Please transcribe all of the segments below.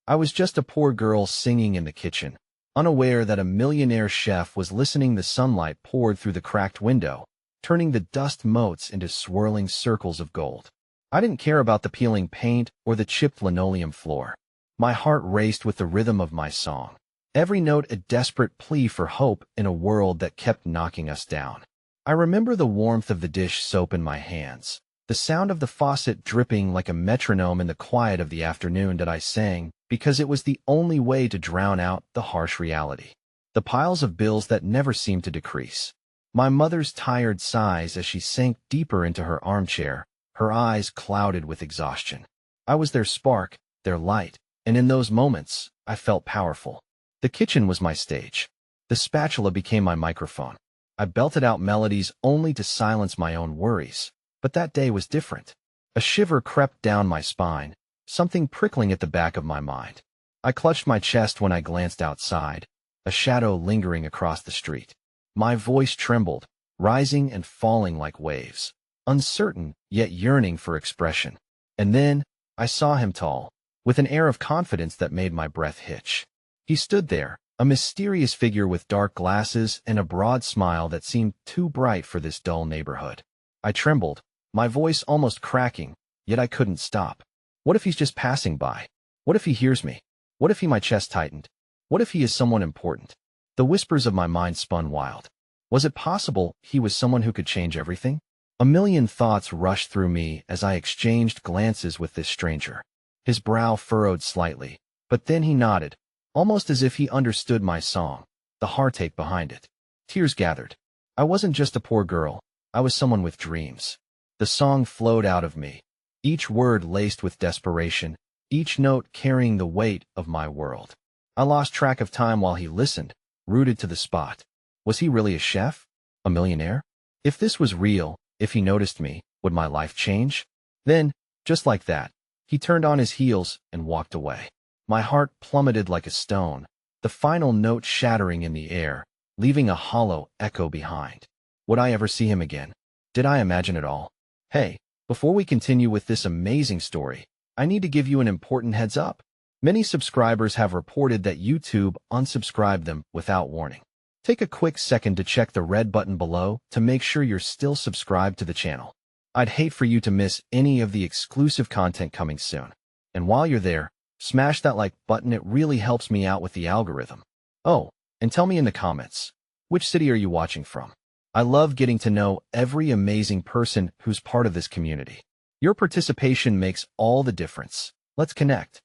I was just a poor girl singing in the kitchen, unaware that a millionaire chef was listening. The sunlight poured through the cracked window, turning the dust motes into swirling circles of gold. I didn't care about the peeling paint or the chipped linoleum floor. My heart raced with the rhythm of my song, every note a desperate plea for hope in a world that kept knocking us down. I remember the warmth of the dish soap in my hands, the sound of the faucet dripping like a metronome in the quiet of the afternoon that I sang because it was the only way to drown out the harsh reality. The piles of bills that never seemed to decrease. My mother's tired sighs as she sank deeper into her armchair, her eyes clouded with exhaustion. I was their spark, their light, and in those moments, I felt powerful. The kitchen was my stage. The spatula became my microphone. I belted out melodies only to silence my own worries. But that day was different. A shiver crept down my spine, something prickling at the back of my mind. I clutched my chest when I glanced outside, a shadow lingering across the street. My voice trembled, rising and falling like waves, uncertain yet yearning for expression. And then, I saw him tall, with an air of confidence that made my breath hitch. He stood there, a mysterious figure with dark glasses and a broad smile that seemed too bright for this dull neighborhood. I trembled, my voice almost cracking, yet I couldn't stop. What if he's just passing by? What if he hears me? What if my chest tightened? What if he is someone important? The whispers of my mind spun wild. Was it possible he was someone who could change everything? A million thoughts rushed through me as I exchanged glances with this stranger. His brow furrowed slightly, but then he nodded, almost as if he understood my song, the heartache behind it. Tears gathered. I wasn't just a poor girl. I was someone with dreams. The song flowed out of me, each word laced with desperation, each note carrying the weight of my world. I lost track of time while he listened, rooted to the spot. Was he really a chef? A millionaire? If this was real, if he noticed me, would my life change? Then, just like that, he turned on his heels and walked away. My heart plummeted like a stone, the final note shattering in the air, leaving a hollow echo behind. Would I ever see him again? Did I imagine it all? Hey, before we continue with this amazing story, I need to give you an important heads up. Many subscribers have reported that YouTube unsubscribed them without warning. Take a quick second to check the red button below to make sure you're still subscribed to the channel. I'd hate for you to miss any of the exclusive content coming soon. And while you're there, smash that like button. It really helps me out with the algorithm. Oh, and tell me in the comments, which city are you watching from? I love getting to know every amazing person who's part of this community. Your participation makes all the difference. Let's connect.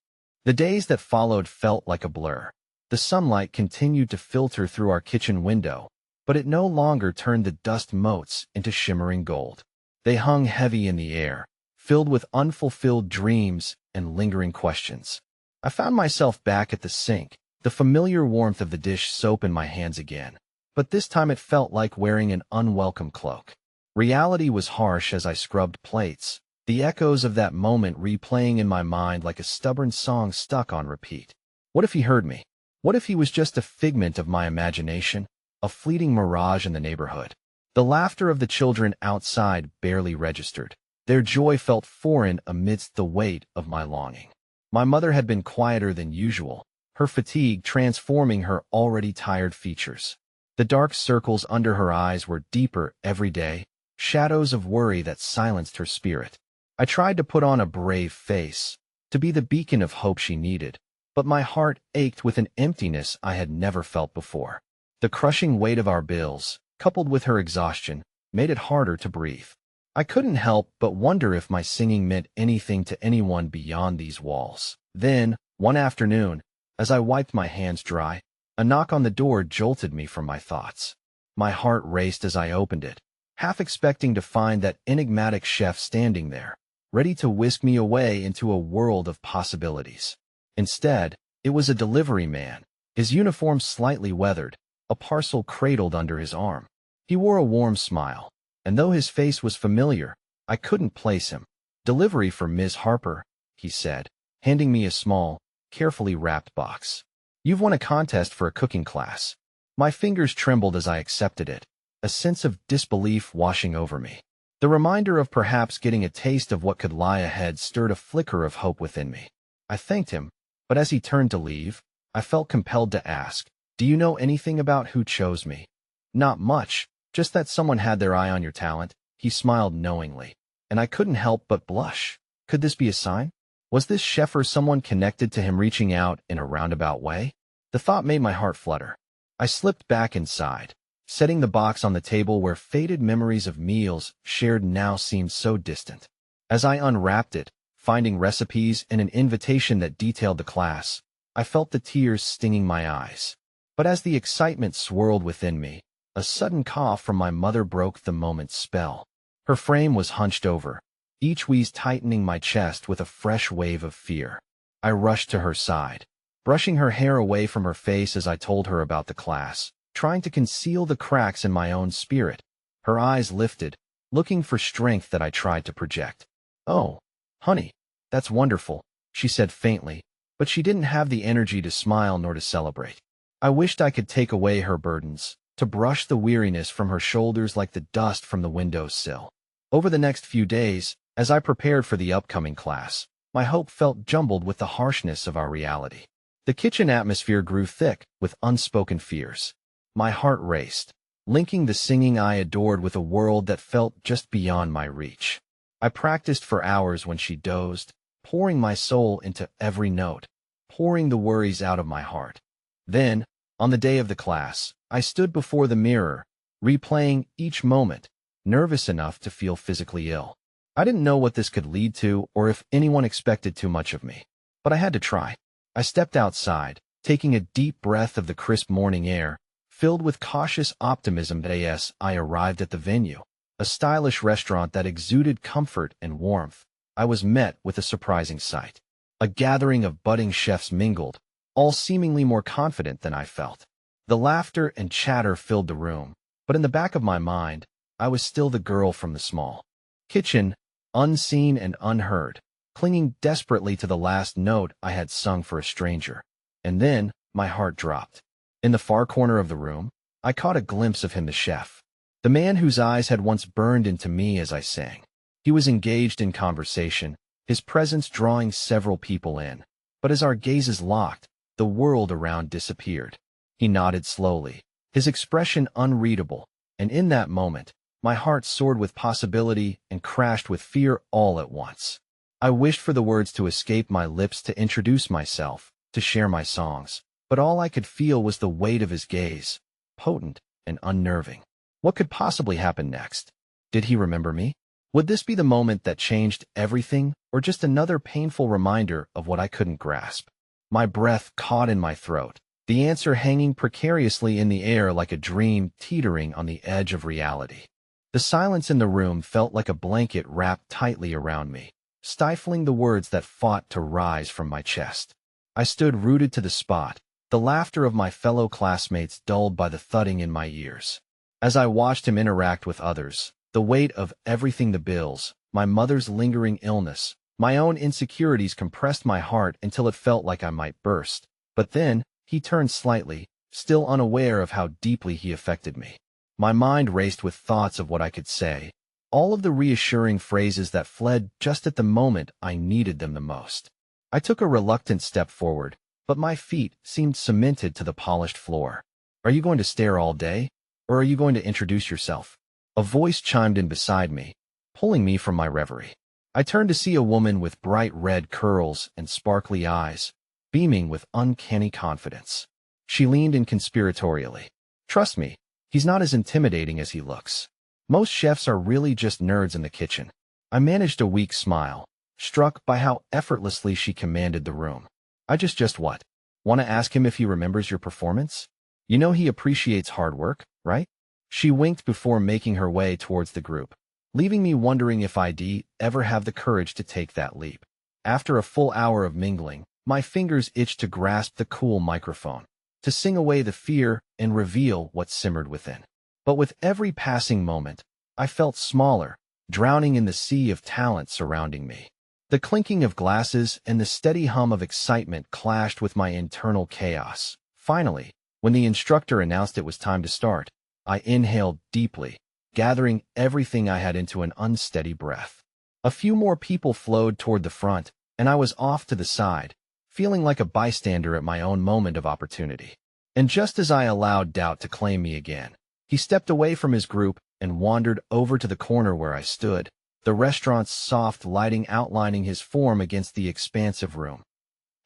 The days that followed felt like a blur. The sunlight continued to filter through our kitchen window, but it no longer turned the dust motes into shimmering gold. They hung heavy in the air, filled with unfulfilled dreams and lingering questions. I found myself back at the sink, the familiar warmth of the dish soap in my hands again. But this time it felt like wearing an unwelcome cloak. Reality was harsh as I scrubbed plates, the echoes of that moment replaying in my mind like a stubborn song stuck on repeat. What if he heard me? What if he was just a figment of my imagination, a fleeting mirage in the neighborhood? The laughter of the children outside barely registered. Their joy felt foreign amidst the weight of my longing. My mother had been quieter than usual, her fatigue transforming her already tired features. The dark circles under her eyes were deeper every day, shadows of worry that silenced her spirit. I tried to put on a brave face, to be the beacon of hope she needed, but my heart ached with an emptiness I had never felt before. The crushing weight of our bills, coupled with her exhaustion, made it harder to breathe. I couldn't help but wonder if my singing meant anything to anyone beyond these walls. Then, one afternoon, as I wiped my hands dry, a knock on the door jolted me from my thoughts. My heart raced as I opened it, half expecting to find that enigmatic chef standing there, ready to whisk me away into a world of possibilities. Instead, it was a delivery man, his uniform slightly weathered, a parcel cradled under his arm. He wore a warm smile, and though his face was familiar, I couldn't place him. "Delivery for Ms. Harper," he said, handing me a small, carefully wrapped box. "You've won a contest for a cooking class." My fingers trembled as I accepted it, a sense of disbelief washing over me. The reminder of perhaps getting a taste of what could lie ahead stirred a flicker of hope within me. I thanked him, But as he turned to leave, I felt compelled to ask, "Do you know anything about who chose me?" "Not much, just that someone had their eye on your talent." He smiled knowingly, and I couldn't help but blush. Could this be a sign? Was this chef or someone connected to him reaching out in a roundabout way? The thought made my heart flutter. I slipped back inside, setting the box on the table where faded memories of meals shared now seemed so distant. As I unwrapped it, finding recipes and an invitation that detailed the class, I felt the tears stinging my eyes. But as the excitement swirled within me, a sudden cough from my mother broke the moment's spell. Her frame was hunched over, each wheeze tightening my chest with a fresh wave of fear. I rushed to her side, brushing her hair away from her face as I told her about the class, trying to conceal the cracks in my own spirit. Her eyes lifted, looking for strength that I tried to project. "Oh, honey, that's wonderful," she said faintly, but she didn't have the energy to smile nor to celebrate. I wished I could take away her burdens, to brush the weariness from her shoulders like the dust from the windowsill. Over the next few days, as I prepared for the upcoming class, my hope felt jumbled with the harshness of our reality. The kitchen atmosphere grew thick with unspoken fears. My heart raced, linking the singing I adored with a world that felt just beyond my reach. I practiced for hours when she dozed, pouring my soul into every note, pouring the worries out of my heart. Then, on the day of the class, I stood before the mirror, replaying each moment, nervous enough to feel physically ill. I didn't know what this could lead to or if anyone expected too much of me, but I had to try. I stepped outside, taking a deep breath of the crisp morning air, filled with cautious optimism. As I arrived at the venue, a stylish restaurant that exuded comfort and warmth, I was met with a surprising sight. A gathering of budding chefs mingled, all seemingly more confident than I felt. The laughter and chatter filled the room, but in the back of my mind, I was still the girl from the small kitchen, unseen and unheard, clinging desperately to the last note I had sung for a stranger. And then, my heart dropped. In the far corner of the room, I caught a glimpse of him, the chef, the man whose eyes had once burned into me as I sang. He was engaged in conversation, his presence drawing several people in. But as our gazes locked, the world around disappeared. He nodded slowly, his expression unreadable, and in that moment, my heart soared with possibility and crashed with fear all at once. I wished for the words to escape my lips to introduce myself, to share my songs, but all I could feel was the weight of his gaze, potent and unnerving. What could possibly happen next? Did he remember me? Would this be the moment that changed everything, or just another painful reminder of what I couldn't grasp? My breath caught in my throat, the answer hanging precariously in the air like a dream teetering on the edge of reality. The silence in the room felt like a blanket wrapped tightly around me, stifling the words that fought to rise from my chest. I stood rooted to the spot, the laughter of my fellow classmates dulled by the thudding in my ears. As I watched him interact with others, the weight of everything, the bills, my mother's lingering illness, my own insecurities compressed my heart until it felt like I might burst. But then, he turned slightly, still unaware of how deeply he affected me. My mind raced with thoughts of what I could say, all of the reassuring phrases that fled just at the moment I needed them the most. I took a reluctant step forward, but my feet seemed cemented to the polished floor. "Are you going to stare all day? Or are you going to introduce yourself?" A voice chimed in beside me, pulling me from my reverie. I turned to see a woman with bright red curls and sparkly eyes, beaming with uncanny confidence. She leaned in conspiratorially. "Trust me, he's not as intimidating as he looks. Most chefs are really just nerds in the kitchen." I managed a weak smile, struck by how effortlessly she commanded the room. "I just what? Want to ask him if he remembers your performance? You know he appreciates hard work, right?" She winked before making her way towards the group, leaving me wondering if I'd ever have the courage to take that leap. After a full hour of mingling, my fingers itched to grasp the cool microphone, to sing away the fear and reveal what simmered within. But with every passing moment, I felt smaller, drowning in the sea of talent surrounding me. The clinking of glasses and the steady hum of excitement clashed with my internal chaos. Finally, when the instructor announced it was time to start, I inhaled deeply, gathering everything I had into an unsteady breath. A few more people flowed toward the front, and I was off to the side, feeling like a bystander at my own moment of opportunity. And just as I allowed doubt to claim me again, he stepped away from his group and wandered over to the corner where I stood, the restaurant's soft lighting outlining his form against the expansive room.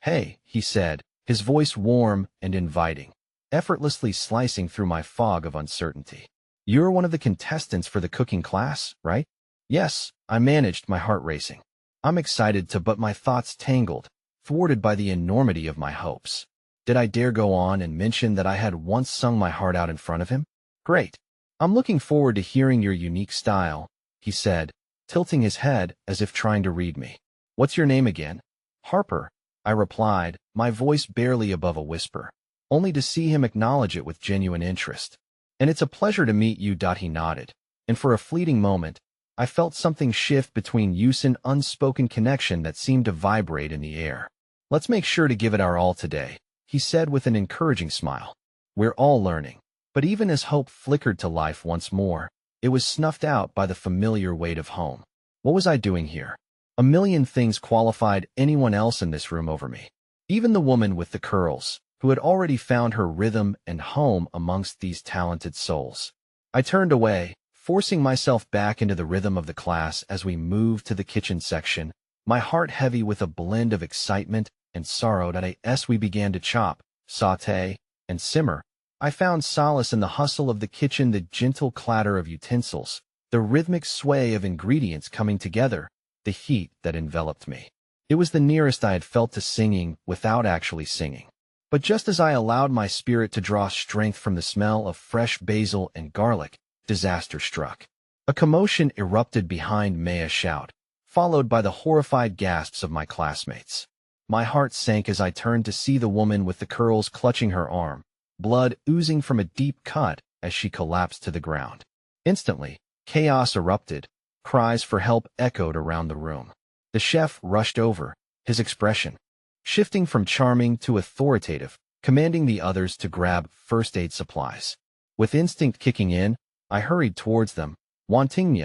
"Hey," he said, his voice warm and inviting, effortlessly slicing through my fog of uncertainty. "You're one of the contestants for the cooking class, right?" "Yes," I managed, my heart racing. I'm excited to, but my thoughts tangled, thwarted by the enormity of my hopes. Did I dare go on and mention that I had once sung my heart out in front of him? "Great. I'm looking forward to hearing your unique style," he said, tilting his head as if trying to read me. "What's your name again?" "Harper," I replied, my voice barely above a whisper, only to see him acknowledge it with genuine interest. "And it's a pleasure to meet you." He nodded, and for a fleeting moment, I felt something shift between us, an unspoken connection that seemed to vibrate in the air. "Let's make sure to give it our all today," he said with an encouraging smile. "We're all learning." But even as hope flickered to life once more, it was snuffed out by the familiar weight of home. What was I doing here? A million things qualified anyone else in this room over me. Even the woman with the curls, who had already found her rhythm and home amongst these talented souls. I turned away, forcing myself back into the rhythm of the class as we moved to the kitchen section, my heart heavy with a blend of excitement and sorrow. As we began to chop, sauté, and simmer, I found solace in the hustle of the kitchen, the gentle clatter of utensils, the rhythmic sway of ingredients coming together, the heat that enveloped me. It was the nearest I had felt to singing without actually singing. But just as I allowed my spirit to draw strength from the smell of fresh basil and garlic, disaster struck. A commotion erupted behind Maya's shout, followed by the horrified gasps of my classmates. My heart sank as I turned to see the woman with the curls clutching her arm, blood oozing from a deep cut as she collapsed to the ground. Instantly, chaos erupted. Cries for help echoed around the room. The chef rushed over, his expression shifting from charming to authoritative, commanding the others to grab first aid supplies. With instinct kicking in, I hurried towards them, wanting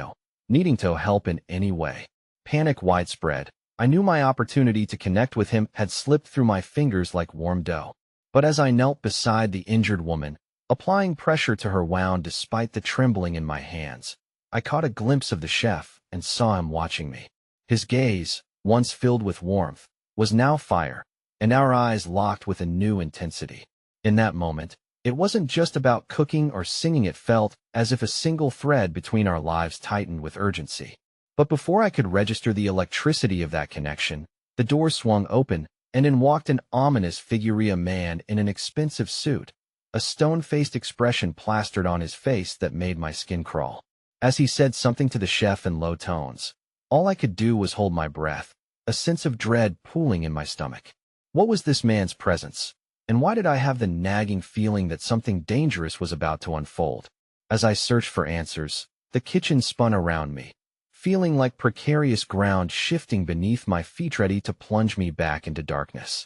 needing to help in any way. Panic widespread. I knew my opportunity to connect with him had slipped through my fingers like warm dough. But as I knelt beside the injured woman, applying pressure to her wound despite the trembling in my hands, I caught a glimpse of the chef and saw him watching me. His gaze, once filled with warmth, was now fire, and our eyes locked with a new intensity. In that moment, it wasn't just about cooking or singing. It felt as if a single thread between our lives tightened with urgency. But before I could register the electricity of that connection, the door swung open, and in walked an ominous figure, a man in an expensive suit, a stone-faced expression plastered on his face that made my skin crawl. As he said something to the chef in low tones, all I could do was hold my breath, a sense of dread pooling in my stomach. What was this man's presence? And why did I have the nagging feeling that something dangerous was about to unfold? As I searched for answers, the kitchen spun around me, feeling like precarious ground shifting beneath my feet, ready to plunge me back into darkness.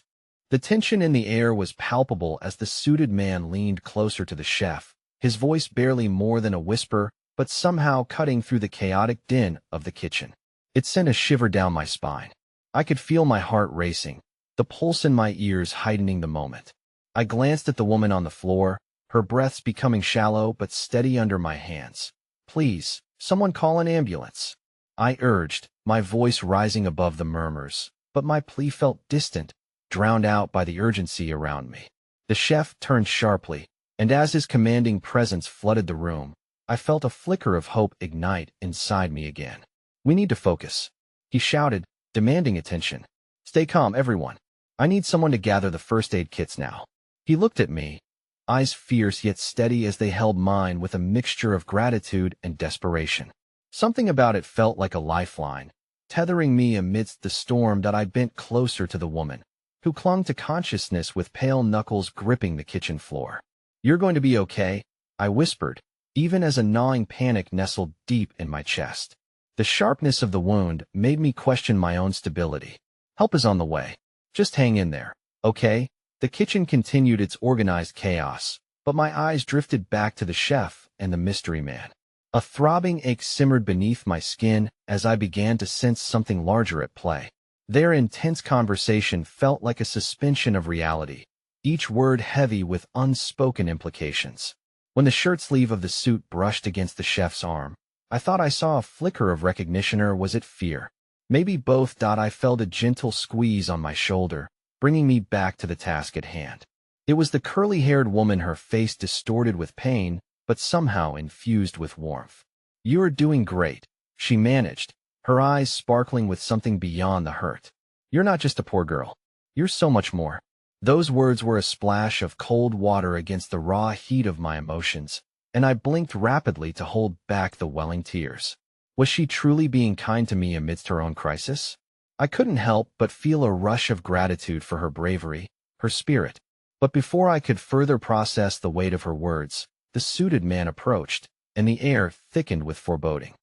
The tension in the air was palpable as the suited man leaned closer to the chef, his voice barely more than a whisper, but somehow cutting through the chaotic din of the kitchen. It sent a shiver down my spine. I could feel my heart racing, the pulse in my ears heightening the moment. I glanced at the woman on the floor, her breaths becoming shallow but steady under my hands. "Please, someone call an ambulance," I urged, my voice rising above the murmurs, but my plea felt distant, drowned out by the urgency around me. The chef turned sharply, and as his commanding presence flooded the room, I felt a flicker of hope ignite inside me again. "We need to focus," he shouted, demanding attention. "Stay calm, everyone. I need someone to gather the first aid kits now." He looked at me, eyes fierce yet steady as they held mine with a mixture of gratitude and desperation. Something about it felt like a lifeline, tethering me amidst the storm. I bent closer to the woman, who clung to consciousness with pale knuckles gripping the kitchen floor. "You're going to be okay," I whispered, even as a gnawing panic nestled deep in my chest. The sharpness of the wound made me question my own stability. "Help is on the way. Just hang in there, okay?" The kitchen continued its organized chaos, but my eyes drifted back to the chef and the mystery man. A throbbing ache simmered beneath my skin as I began to sense something larger at play. Their intense conversation felt like a suspension of reality, each word heavy with unspoken implications. When the shirt sleeve of the suit brushed against the chef's arm, I thought I saw a flicker of recognition, or was it fear? Maybe both. I felt a gentle squeeze on my shoulder, bringing me back to the task at hand. It was the curly-haired woman, her face distorted with pain, but somehow infused with warmth. "You're doing great," she managed, her eyes sparkling with something beyond the hurt. "You're not just a poor girl. You're so much more." Those words were a splash of cold water against the raw heat of my emotions, and I blinked rapidly to hold back the welling tears. Was she truly being kind to me amidst her own crisis? I couldn't help but feel a rush of gratitude for her bravery, her spirit. But before I could further process the weight of her words, the suited man approached, and the air thickened with foreboding.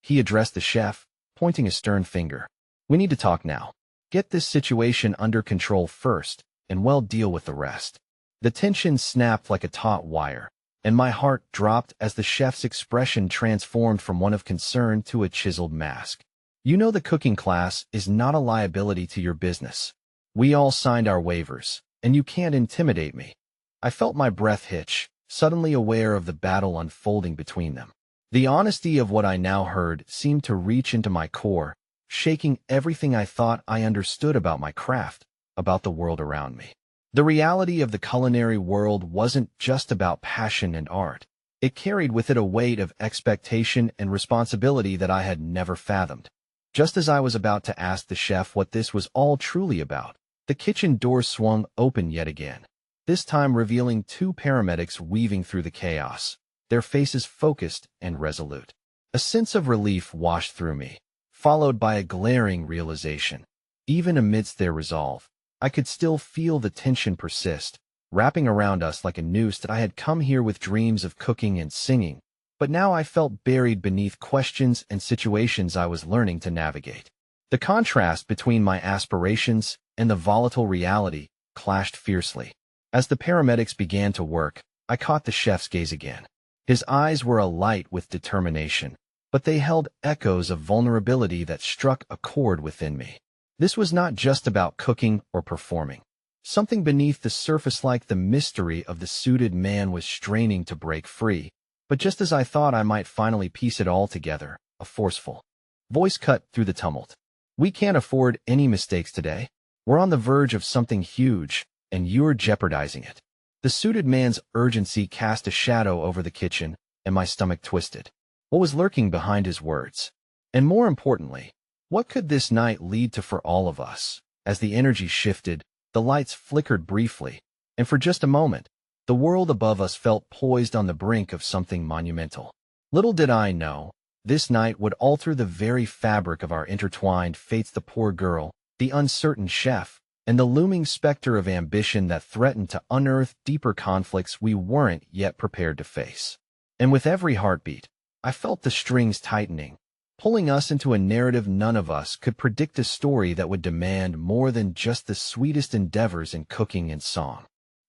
He addressed the chef, pointing a stern finger. "We need to talk now. Get this situation under control first, and we'll deal with the rest." The tension snapped like a taut wire, and my heart dropped as the chef's expression transformed from one of concern to a chiseled mask. "You know the cooking class is not a liability to your business. We all signed our waivers, and you can't intimidate me." I felt my breath hitch, suddenly aware of the battle unfolding between them. The honesty of what I now heard seemed to reach into my core, shaking everything I thought I understood about my craft, about the world around me. The reality of the culinary world wasn't just about passion and art. It carried with it a weight of expectation and responsibility that I had never fathomed. Just as I was about to ask the chef what this was all truly about, the kitchen door swung open yet again, this time revealing two paramedics weaving through the chaos, their faces focused and resolute. A sense of relief washed through me, followed by a glaring realization. Even amidst their resolve, I could still feel the tension persist, wrapping around us like a noose. That I had come here with dreams of cooking and singing, but now I felt buried beneath questions and situations I was learning to navigate. The contrast between my aspirations and the volatile reality clashed fiercely. As the paramedics began to work, I caught the chef's gaze again. His eyes were alight with determination, but they held echoes of vulnerability that struck a chord within me. This was not just about cooking or performing. Something beneath the surface, like the mystery of the suited man, was straining to break free. But just as I thought I might finally piece it all together, a forceful voice cut through the tumult. "We can't afford any mistakes today. We're on the verge of something huge, and you're jeopardizing it." The suited man's urgency cast a shadow over the kitchen, and my stomach twisted. What was lurking behind his words? And more importantly, what could this night lead to for all of us? As the energy shifted, the lights flickered briefly, and for just a moment, the world above us felt poised on the brink of something monumental. Little did I know, this night would alter the very fabric of our intertwined fates. The poor girl, the uncertain chef, and the looming specter of ambition that threatened to unearth deeper conflicts we weren't yet prepared to face. And with every heartbeat, I felt the strings tightening, pulling us into a narrative. None of us could predict a story that would demand more than just the sweetest endeavors in cooking and song.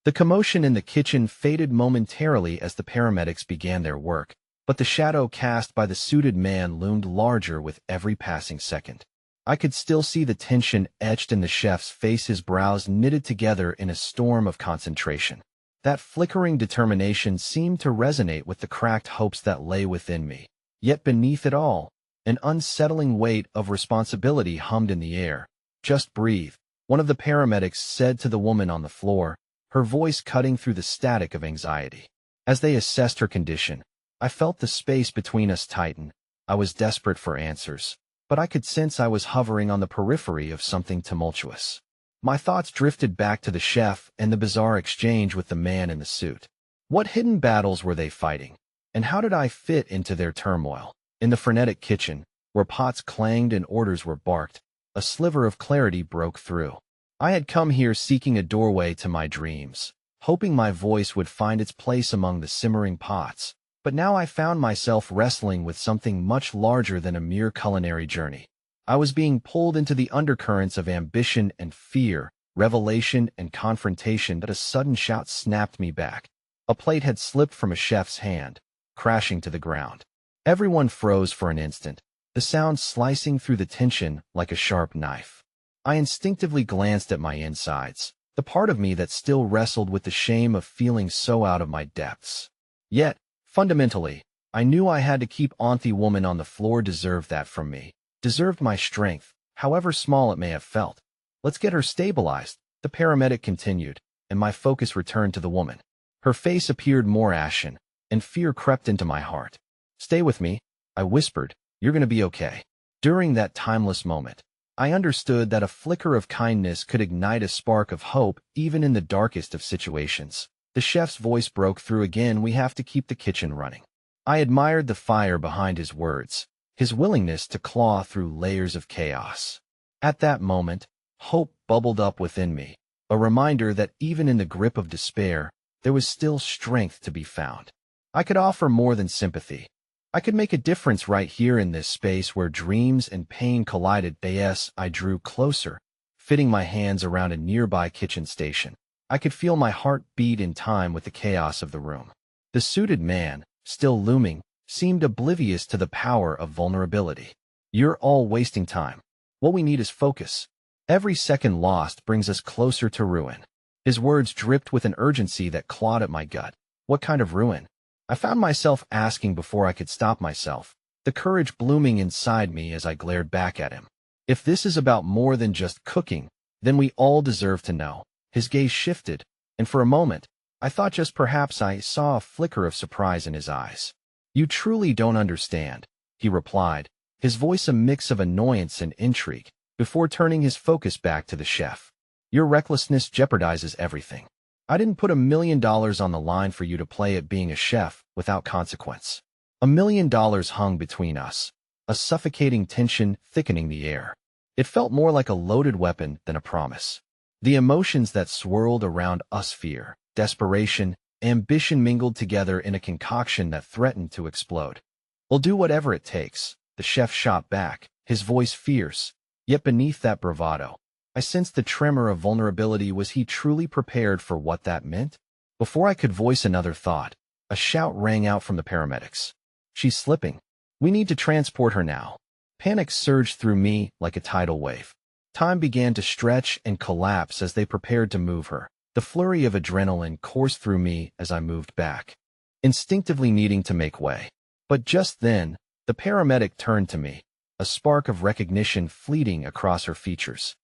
The commotion in the kitchen faded momentarily as the paramedics began their work, but the shadow cast by the suited man loomed larger with every passing second. I could still see the tension etched in the chef's face, his brows knitted together in a storm of concentration. That flickering determination seemed to resonate with the cracked hopes that lay within me. Yet beneath it all, an unsettling weight of responsibility hummed in the air. "Just breathe," one of the paramedics said to the woman on the floor, her voice cutting through the static of anxiety. As they assessed her condition, I felt the space between us tighten. I was desperate for answers, but I could sense I was hovering on the periphery of something tumultuous. My thoughts drifted back to the chef and the bizarre exchange with the man in the suit. What hidden battles were they fighting? And how did I fit into their turmoil? In the frenetic kitchen, where pots clanged and orders were barked, a sliver of clarity broke through. I had come here seeking a doorway to my dreams, hoping my voice would find its place among the simmering pots. But now I found myself wrestling with something much larger than a mere culinary journey. I was being pulled into the undercurrents of ambition and fear, revelation and confrontation. That a sudden shout snapped me back. A plate had slipped from a chef's hand, crashing to the ground. Everyone froze for an instant, the sound slicing through the tension like a sharp knife. I instinctively glanced at my insides, the part of me that still wrestled with the shame of feeling so out of my depths. Yet, fundamentally, I knew I had to keep Auntie Woman on the floor deserved that from me, deserved my strength, however small it may have felt. Let's get her stabilized, the paramedic continued, and my focus returned to the woman. Her face appeared more ashen, and fear crept into my heart. Stay with me, I whispered, you're going to be okay. During that timeless moment, I understood that a flicker of kindness could ignite a spark of hope even in the darkest of situations. The chef's voice broke through again, we have to keep the kitchen running. I admired the fire behind his words, his willingness to claw through layers of chaos. At that moment, hope bubbled up within me, a reminder that even in the grip of despair, there was still strength to be found. I could offer more than sympathy. I could make a difference right here in this space where dreams and pain collided. Yes, I drew closer, fitting my hands around a nearby kitchen station. I could feel my heart beat in time with the chaos of the room. The suited man, still looming, seemed oblivious to the power of vulnerability. You're all wasting time. What we need is focus. Every second lost brings us closer to ruin. His words dripped with an urgency that clawed at my gut. What kind of ruin? I found myself asking before I could stop myself, the courage blooming inside me as I glared back at him. If this is about more than just cooking, then we all deserve to know. His gaze shifted, and for a moment, I thought just perhaps I saw a flicker of surprise in his eyes. You truly don't understand, he replied, his voice a mix of annoyance and intrigue, before turning his focus back to the chef. Your recklessness jeopardizes everything. I didn't put $1 million on the line for you to play at being a chef without consequence. $1 million hung between us, a suffocating tension thickening the air. It felt more like a loaded weapon than a promise. The emotions that swirled around us, fear, desperation, ambition mingled together in a concoction that threatened to explode. We'll do whatever it takes, the chef shot back, his voice fierce. Yet beneath that bravado, I sensed the tremor of vulnerability. Was he truly prepared for what that meant? Before I could voice another thought, a shout rang out from the paramedics. She's slipping. We need to transport her now. Panic surged through me like a tidal wave. Time began to stretch and collapse as they prepared to move her. The flurry of adrenaline coursed through me as I moved back, instinctively needing to make way. But just then, the paramedic turned to me, a spark of recognition fleeting across her features.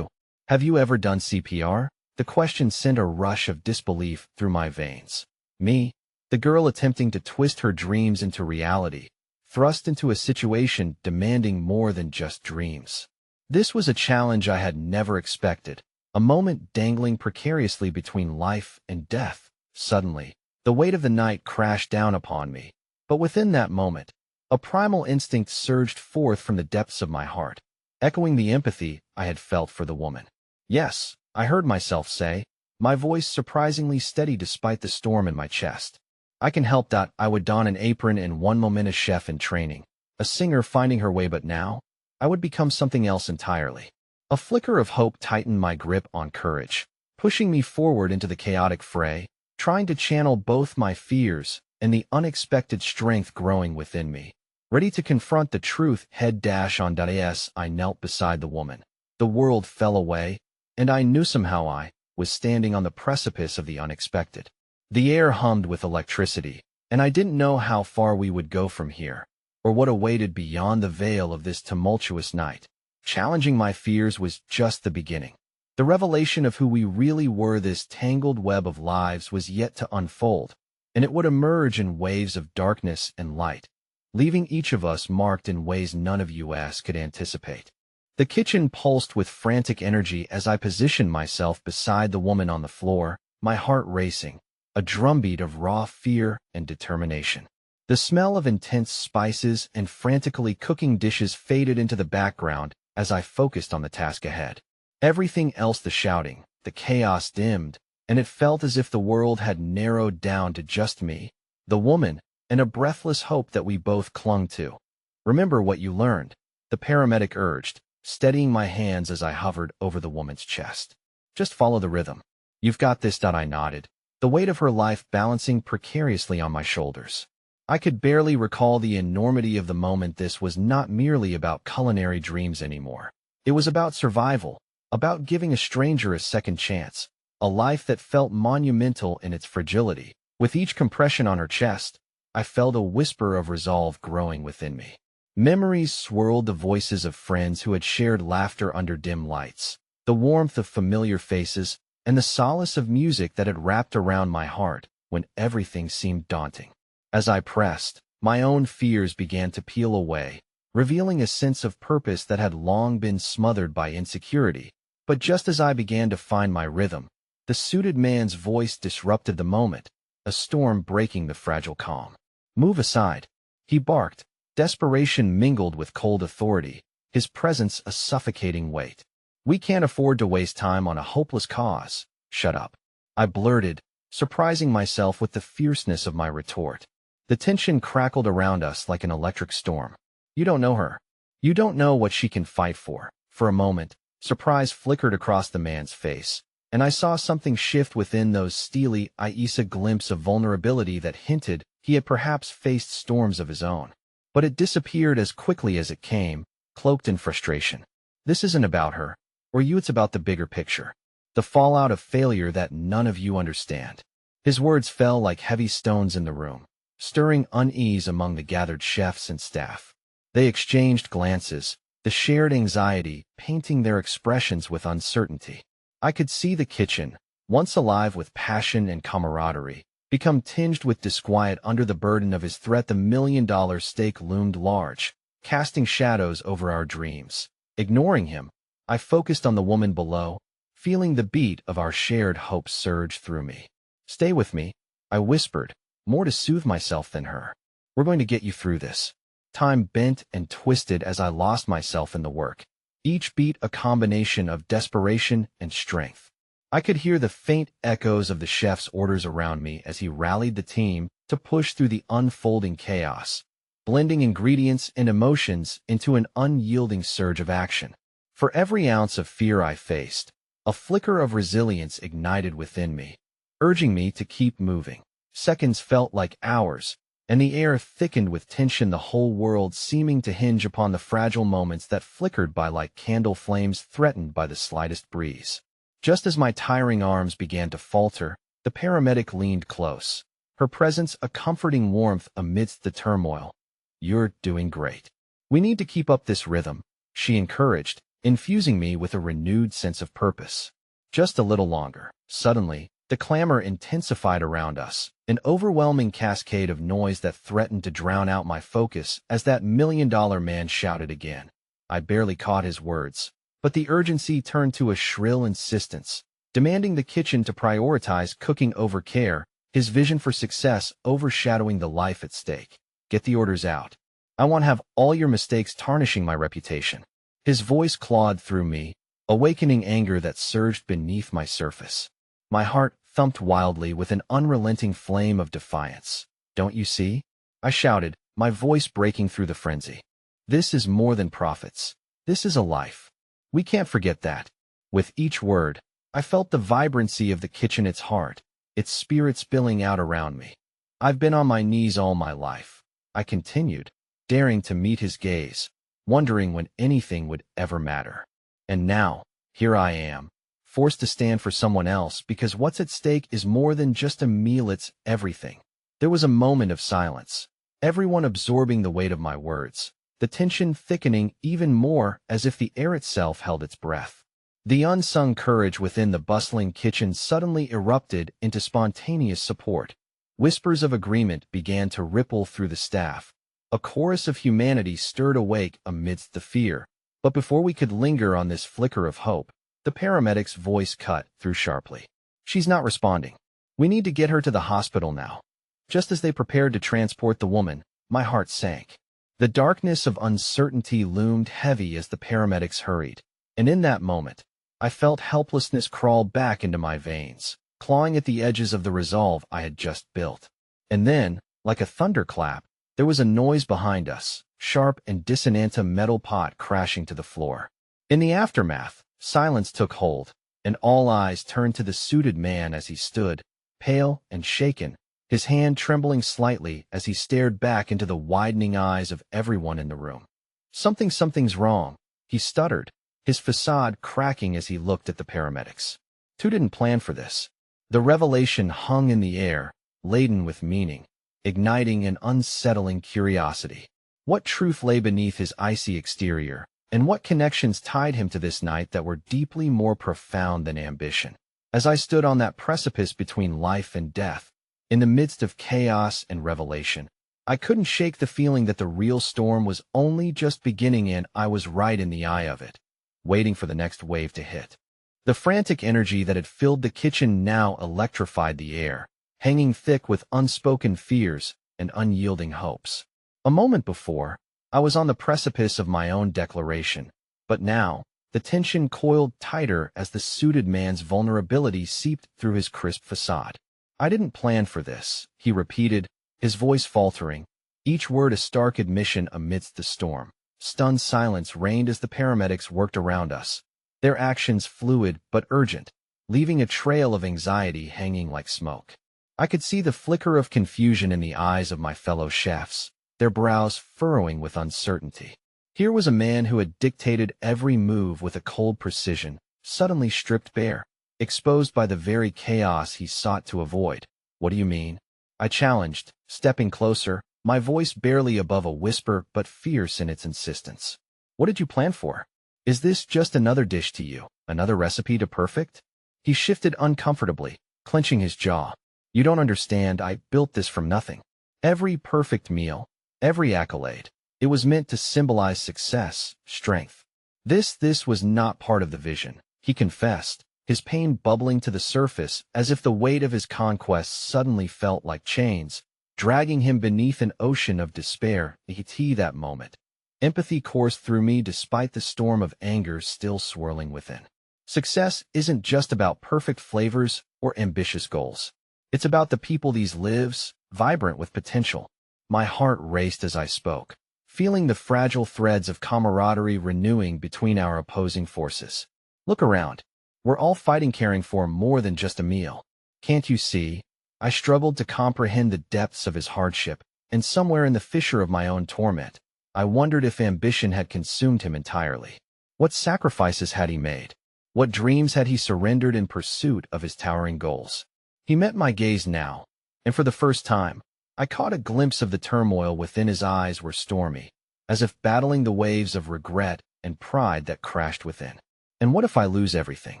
Have you ever done CPR? The question sent a rush of disbelief through my veins. Me, the girl attempting to twist her dreams into reality, thrust into a situation demanding more than just dreams. This was a challenge I had never expected, a moment dangling precariously between life and death. Suddenly, the weight of the night crashed down upon me, but within that moment, a primal instinct surged forth from the depths of my heart, echoing the empathy I had felt for the woman. Yes, I heard myself say, my voice surprisingly steady despite the storm in my chest. I can help. I would don an apron and one moment a chef in training, a singer finding her way, but now, I would become something else entirely. A flicker of hope tightened my grip on courage, pushing me forward into the chaotic fray, trying to channel both my fears and the unexpected strength growing within me. Ready to confront the truth, head on. As I knelt beside the woman, the world fell away, and I knew somehow I was standing on the precipice of the unexpected. The air hummed with electricity, and I didn't know how far we would go from here, or what awaited beyond the veil of this tumultuous night. Challenging my fears was just the beginning. The revelation of who we really were, this tangled web of lives, was yet to unfold, and it would emerge in waves of darkness and light, leaving each of us marked in ways none of us could anticipate. The kitchen pulsed with frantic energy as I positioned myself beside the woman on the floor, my heart racing, a drumbeat of raw fear and determination. The smell of intense spices and frantically cooking dishes faded into the background as I focused on the task ahead. Everything else, the shouting, the chaos, dimmed, and it felt as if the world had narrowed down to just me, the woman, and a breathless hope that we both clung to. Remember what you learned, the paramedic urged, steadying my hands as I hovered over the woman's chest. Just follow the rhythm. You've got this. I nodded, the weight of her life balancing precariously on my shoulders. I could barely recall the enormity of the moment. This was not merely about culinary dreams anymore. It was about survival, about giving a stranger a second chance, a life that felt monumental in its fragility. With each compression on her chest, I felt a whisper of resolve growing within me. Memories swirled, the voices of friends who had shared laughter under dim lights, the warmth of familiar faces, and the solace of music that had wrapped around my heart when everything seemed daunting. As I pressed, my own fears began to peel away, revealing a sense of purpose that had long been smothered by insecurity. But just as I began to find my rhythm, the suited man's voice disrupted the moment, a storm breaking the fragile calm. "Move aside," he barked, desperation mingled with cold authority, his presence a suffocating weight. "We can't afford to waste time on a hopeless cause." "Shut up," I blurted, surprising myself with the fierceness of my retort. The tension crackled around us like an electric storm. "You don't know her. You don't know what she can fight for." For a moment, surprise flickered across the man's face, and I saw something shift within those steely eyes, a glimpse of vulnerability that hinted he had perhaps faced storms of his own. But it disappeared as quickly as it came, cloaked in frustration. "This isn't about her, or you, it's about the bigger picture. The fallout of failure that none of you understand." His words fell like heavy stones in the room, stirring unease among the gathered chefs and staff. They exchanged glances, the shared anxiety painting their expressions with uncertainty. I could see the kitchen, once alive with passion and camaraderie, become tinged with disquiet under the burden of his threat. The $1 million stake loomed large, casting shadows over our dreams. Ignoring him, I focused on the woman below, feeling the beat of our shared hopes surge through me. "Stay with me," I whispered, more to soothe myself than her. "We're going to get you through this." Time bent and twisted as I lost myself in the work, each beat a combination of desperation and strength. I could hear the faint echoes of the chef's orders around me as he rallied the team to push through the unfolding chaos, blending ingredients and emotions into an unyielding surge of action. For every ounce of fear I faced, a flicker of resilience ignited within me, urging me to keep moving. Seconds felt like hours, and the air thickened with tension, the whole world seeming to hinge upon the fragile moments that flickered by like candle flames threatened by the slightest breeze. Just as my tiring arms began to falter, the paramedic leaned close, her presence a comforting warmth amidst the turmoil. "You're doing great. We need to keep up this rhythm," she encouraged, infusing me with a renewed sense of purpose. "Just a little longer." Suddenly, the clamor intensified around us, an overwhelming cascade of noise that threatened to drown out my focus as that $1 million man shouted again. I barely caught his words, but the urgency turned to a shrill insistence, demanding the kitchen to prioritize cooking over care, his vision for success overshadowing the life at stake. "Get the orders out. I won't have all your mistakes tarnishing my reputation." His voice clawed through me, awakening anger that surged beneath my surface. My heart thumped wildly with an unrelenting flame of defiance. "Don't you see?" I shouted, my voice breaking through the frenzy. "This is more than profits. This is a life. We can't forget that." With each word, I felt the vibrancy of the kitchen, its heart, its spirit spilling out around me. "I've been on my knees all my life," I continued, daring to meet his gaze, wondering when anything would ever matter. "And now, here I am, forced to stand for someone else because what's at stake is more than just a meal, it's everything." There was a moment of silence, everyone absorbing the weight of my words, the tension thickening even more as if the air itself held its breath. The unsung courage within the bustling kitchen suddenly erupted into spontaneous support. Whispers of agreement began to ripple through the staff. A chorus of humanity stirred awake amidst the fear. But before we could linger on this flicker of hope, the paramedic's voice cut through sharply. "She's not responding. We need to get her to the hospital now." Just as they prepared to transport the woman, my heart sank. The darkness of uncertainty loomed heavy as the paramedics hurried, and in that moment, I felt helplessness crawl back into my veins, clawing at the edges of the resolve I had just built. And then, like a thunderclap, there was a noise behind us, sharp and dissonant, a metal pot crashing to the floor. In the aftermath, silence took hold, and all eyes turned to the suited man as he stood, pale and shaken, his hand trembling slightly as he stared back into the widening eyes of everyone in the room. Something's wrong," he stuttered, his facade cracking as he looked at the paramedics. Tu didn't plan for this. The revelation hung in the air, laden with meaning, igniting an unsettling curiosity. What truth lay beneath his icy exterior, and what connections tied him to this night that were deeply more profound than ambition? As I stood on that precipice between life and death, in the midst of chaos and revelation, I couldn't shake the feeling that the real storm was only just beginning and I was right in the eye of it, waiting for the next wave to hit. The frantic energy that had filled the kitchen now electrified the air, hanging thick with unspoken fears and unyielding hopes. A moment before, I was on the precipice of my own declaration, but now, the tension coiled tighter as the suited man's vulnerability seeped through his crisp facade. "I didn't plan for this," he repeated, his voice faltering, each word a stark admission amidst the storm. Stunned silence reigned as the paramedics worked around us, their actions fluid but urgent, leaving a trail of anxiety hanging like smoke. I could see the flicker of confusion in the eyes of my fellow chefs, their brows furrowing with uncertainty. Here was a man who had dictated every move with a cold precision, suddenly stripped bare, exposed by the very chaos he sought to avoid. "What do you mean?" I challenged, stepping closer, my voice barely above a whisper but fierce in its insistence. "What did you plan for? Is this just another dish to you, another recipe to perfect?" He shifted uncomfortably, clenching his jaw. "You don't understand, I built this from nothing. Every perfect meal, every accolade, it was meant to symbolize success, strength. This was not part of the vision," he confessed, his pain bubbling to the surface as if the weight of his conquests suddenly felt like chains, dragging him beneath an ocean of despair. That moment, empathy coursed through me despite the storm of anger still swirling within. Success isn't just about perfect flavors or ambitious goals. It's about the people these lives, vibrant with potential. My heart raced as I spoke, feeling the fragile threads of camaraderie renewing between our opposing forces. "Look around. We're all fighting, caring for more than just a meal. Can't you see?" I struggled to comprehend the depths of his hardship, and somewhere in the fissure of my own torment, I wondered if ambition had consumed him entirely. What sacrifices had he made? What dreams had he surrendered in pursuit of his towering goals? He met my gaze now, and for the first time, I caught a glimpse of the turmoil within his eyes were stormy, as if battling the waves of regret and pride that crashed within. "And what if I lose everything?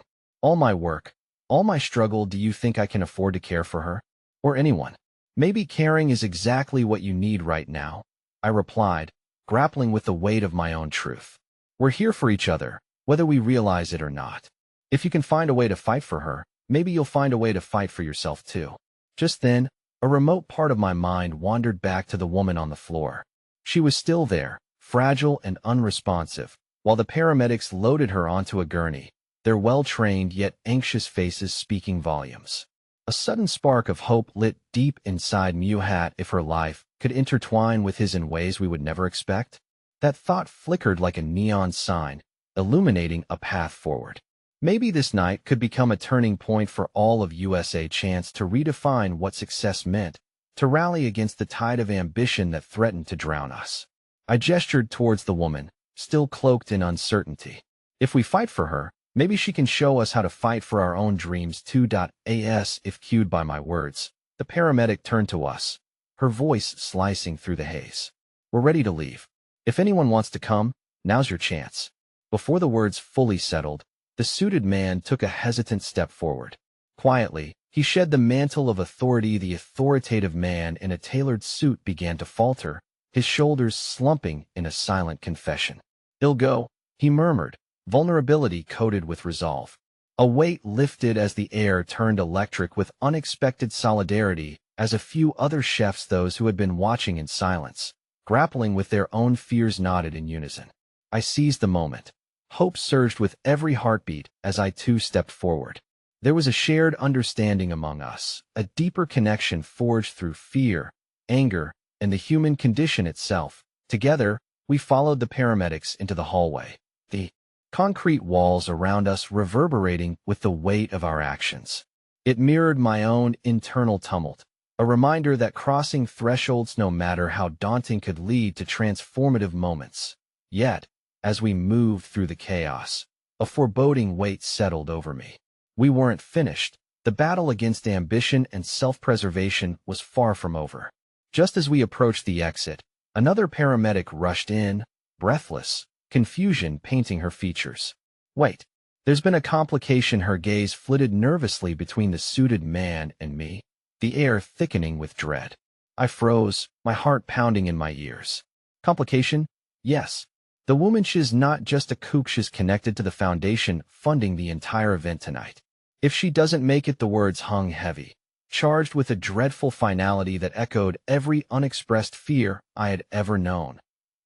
All my work, all my struggle, do you think I can afford to care for her? Or anyone? Maybe caring is exactly what you need right now," I replied, grappling with the weight of my own truth. "We're here for each other, whether we realize it or not. If you can find a way to fight for her, maybe you'll find a way to fight for yourself too." Just then, a remote part of my mind wandered back to the woman on the floor. She was still there, fragile and unresponsive, while the paramedics loaded her onto a gurney, their well-trained yet anxious faces speaking volumes. A sudden spark of hope lit deep inside Muhat. If her life could intertwine with his in ways we would never expect, that thought flickered like a neon sign, illuminating a path forward. Maybe this night could become a turning point for all of USA, chance to redefine what success meant, to rally against the tide of ambition that threatened to drown us. I gestured towards the woman, still cloaked in uncertainty. "If we fight for her, maybe she can show us how to fight for our own dreams too." As if cued by my words, the paramedic turned to us, her voice slicing through the haze. "We're ready to leave. If anyone wants to come, now's your chance." Before the words fully settled, the suited man took a hesitant step forward. Quietly, he shed the mantle of authority. The authoritative man in a tailored suit began to falter, his shoulders slumping in a silent confession. "I'll go," he murmured, vulnerability coated with resolve. A weight lifted as the air turned electric with unexpected solidarity as a few other chefs, those who had been watching in silence, grappling with their own fears, nodded in unison. I seized the moment. Hope surged with every heartbeat as I too stepped forward. There was a shared understanding among us, a deeper connection forged through fear, anger, and the human condition itself. Together, we followed the paramedics into the hallway, the concrete walls around us reverberating with the weight of our actions. It mirrored my own internal tumult, a reminder that crossing thresholds, no matter how daunting, could lead to transformative moments. Yet, as we moved through the chaos, A foreboding weight settled over me. We weren't finished. The battle against ambition and self-preservation was far from over. Just as we approached the exit, another paramedic rushed in, breathless, confusion painting her features. "Wait, there's been a complication." Her gaze flitted nervously between the suited man and me, the air thickening with dread. I froze, my heart pounding in my ears. Complication? Yes. The woman, she's not just a kook, she's connected to the foundation funding the entire event tonight. If she doesn't make it, the words hung heavy, charged with a dreadful finality that echoed every unexpressed fear I had ever known.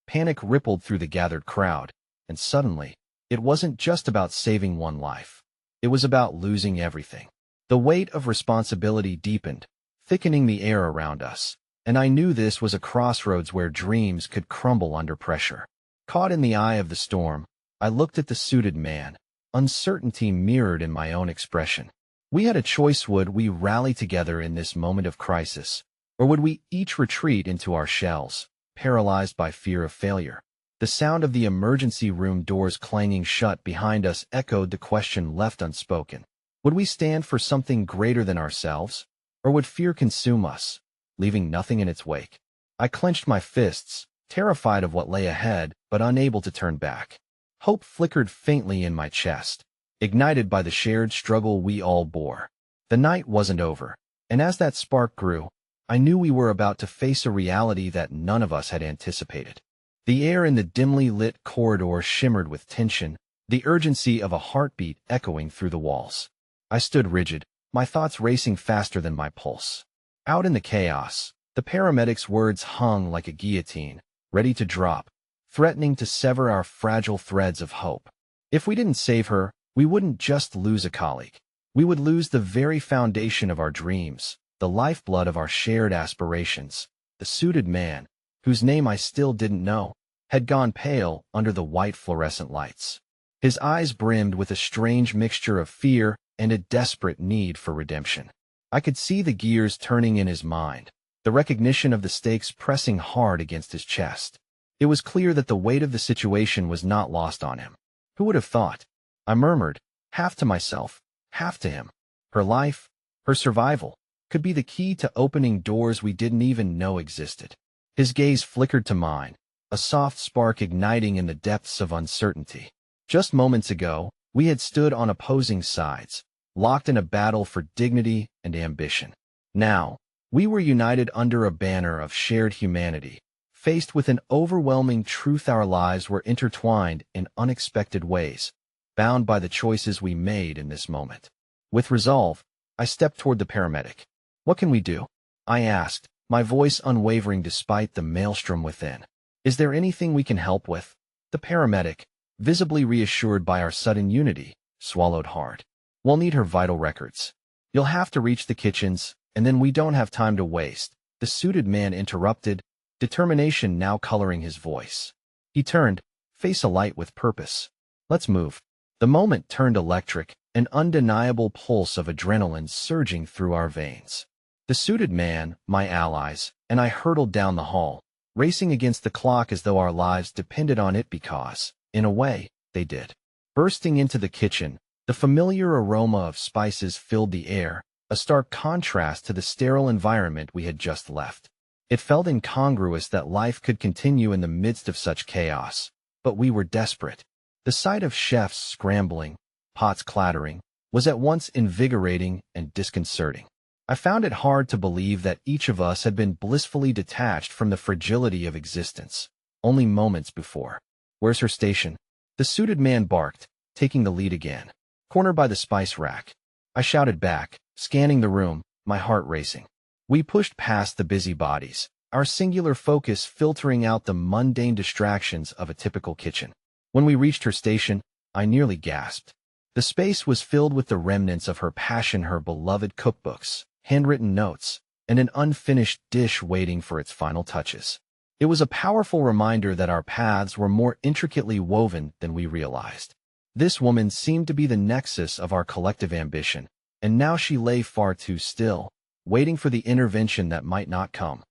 Panic rippled through the gathered crowd, and suddenly, it wasn't just about saving one life. It was about losing everything. The weight of responsibility deepened, thickening the air around us, and I knew this was a crossroads where dreams could crumble under pressure. Caught in the eye of the storm, I looked at the suited man, uncertainty mirrored in my own expression. We had a choice: would we rally together in this moment of crisis, or would we each retreat into our shells, paralyzed by fear of failure? The sound of the emergency room doors clanging shut behind us echoed the question left unspoken. Would we stand for something greater than ourselves, or would fear consume us, leaving nothing in its wake? I clenched my fists, terrified of what lay ahead, but unable to turn back. Hope flickered faintly in my chest, ignited by the shared struggle we all bore. The night wasn't over, and as that spark grew, I knew we were about to face a reality that none of us had anticipated. The air in the dimly lit corridor shimmered with tension, the urgency of a heartbeat echoing through the walls. I stood rigid, my thoughts racing faster than my pulse. Out in the chaos, the paramedic's words hung like a guillotine, ready to drop, threatening to sever our fragile threads of hope. If we didn't save her, we wouldn't just lose a colleague. We would lose the very foundation of our dreams, the lifeblood of our shared aspirations. The suited man, whose name I still didn't know, had gone pale under the white fluorescent lights. His eyes brimmed with a strange mixture of fear and a desperate need for redemption. I could see the gears turning in his mind, the recognition of the stakes pressing hard against his chest. It was clear that the weight of the situation was not lost on him. Who would have thought? I murmured, half to myself, half to him. Her life, her survival, could be the key to opening doors we didn't even know existed. His gaze flickered to mine, a soft spark igniting in the depths of uncertainty. Just moments ago, we had stood on opposing sides, locked in a battle for dignity and ambition. Now, we were united under a banner of shared humanity, faced with an overwhelming truth: our lives were intertwined in unexpected ways, bound by the choices we made in this moment. With resolve, I stepped toward the paramedic. "What can we do?" I asked, my voice unwavering despite the maelstrom within. "Is there anything we can help with?" The paramedic, visibly reassured by our sudden unity, swallowed hard. "We'll need her vital records. You'll have to reach the kitchens, and then we don't have time to waste," the suited man interrupted, determination now coloring his voice. He turned, face alight with purpose. "Let's move." The moment turned electric, an undeniable pulse of adrenaline surging through our veins. The suited man, my allies, and I hurtled down the hall, racing against the clock as though our lives depended on it because, in a way, they did. Bursting into the kitchen, the familiar aroma of spices filled the air, a stark contrast to the sterile environment we had just left. It felt incongruous that life could continue in the midst of such chaos, but we were desperate. The sight of chefs scrambling, pots clattering, was at once invigorating and disconcerting. I found it hard to believe that each of us had been blissfully detached from the fragility of existence, only moments before. "Where's her station?" The suited man barked, taking the lead again. "Corner by the spice rack." I shouted back, scanning the room, my heart racing. We pushed past the busybodies, our singular focus filtering out the mundane distractions of a typical kitchen. When we reached her station, I nearly gasped. The space was filled with the remnants of her passion, her beloved cookbooks, handwritten notes, and an unfinished dish waiting for its final touches. It was a powerful reminder that our paths were more intricately woven than we realized. This woman seemed to be the nexus of our collective ambition, and now she lay far too still, waiting for the intervention that might not come.